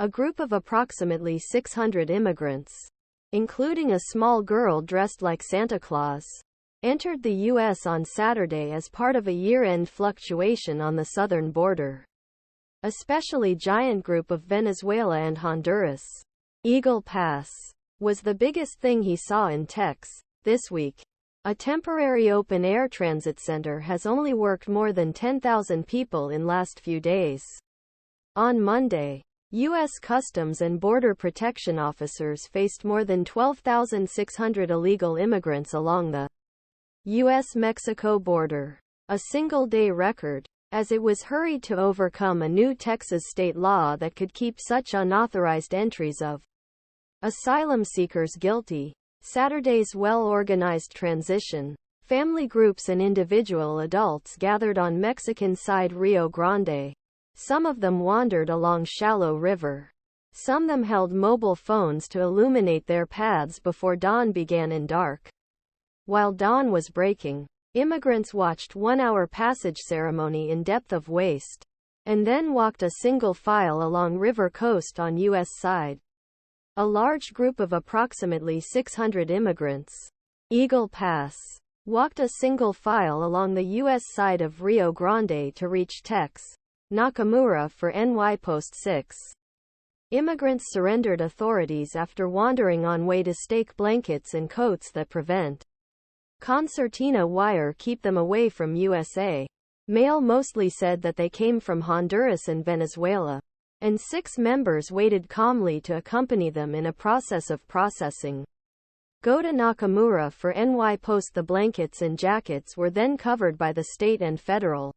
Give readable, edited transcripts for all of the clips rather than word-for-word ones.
A group of approximately 600 immigrants, including a small girl dressed like Santa Claus, entered the U.S. on Saturday as part of a year-end fluctuation on the southern border. Especially giant group of Venezuela and Honduras. Eagle Pass was the biggest thing he saw in Tex.This week. A temporary open-air transit center has only worked more than 10,000 people in last few days. On Monday, U.S. Customs and Border Protection officers faced more than 12,600 illegal immigrants along the U.S.-Mexico border, a single-day record, as it was hurried to overcome a new Texas state law that could keep such unauthorized entries of asylum seekers guilty. Saturday's well-organized transition. Family groups and individual adults gathered on Mexican side Rio Grande. Some of them wandered along shallow river. Some of them held mobile phones to illuminate their paths before dawn began in dark. While dawn was breaking, immigrants watched one-hour passage ceremony in depth of waist, and then walked a single file along river coast on U.S. side. A large group of approximately 600 immigrants, Eagle Pass, walked a single file along the U.S. side of Rio Grande to reach Tex.Nakamura for NY Post 6. Immigrants surrendered authorities after wandering on way to stake blankets and coats that prevent concertina wire keep them away from USA. Mail mostly said that they came from Honduras and Venezuela, and 6 members waited calmly to accompany them in a process of processing. Go to Nakamura for NY Post. The blankets and jackets were then covered by the state and federal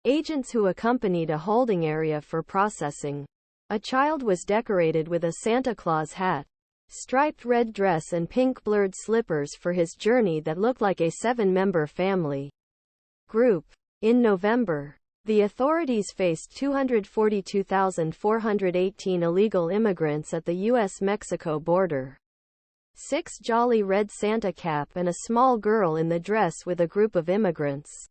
agents who accompanied a holding area for processing. A child was decorated with a Santa Claus hat, striped red dress and pink blurred slippers for his journey that looked like a 7-member family group. In November, the authorities faced 242,418 illegal immigrants at the U.S.-Mexico border. 6 jolly red Santa cap and a small girl in the dress with a group of immigrants.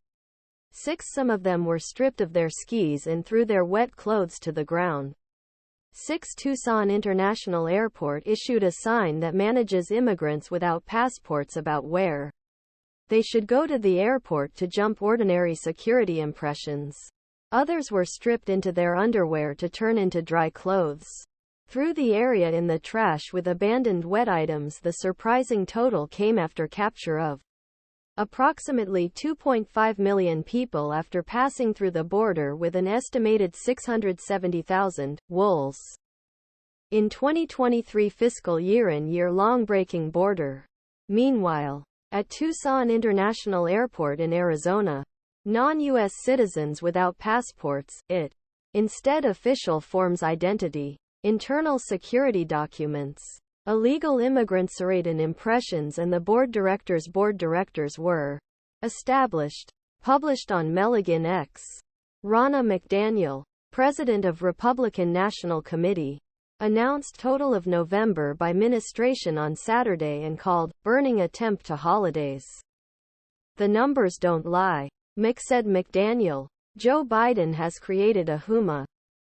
6 of them were stripped of their skis and threw their wet clothes to the ground. 6 Tucson International Airport issued a sign that manages immigrants without passports about where they should go to the airport to jump ordinary security impressions. Others were stripped into their underwear to turn into dry clothes. Threw the area in the trash with abandoned wet items. The surprising total came after capture of approximately 2.5 million people after passing through the border with an estimated 670,000 wolves in 2023 fiscal year and year-long breaking border. Meanwhile, at Tucson International Airport in Arizona, non-U.S. citizens without passports, instead official forms identity, internal security documents, illegal immigrants-sıradan impressions and the board directors were established, published on Melugin X. Ronna McDaniel, president of Republican National Committee, announced total of November by ministration on Saturday and called burning attempt to holidays. The numbers don't lie, said McDaniel. Joe Biden has created a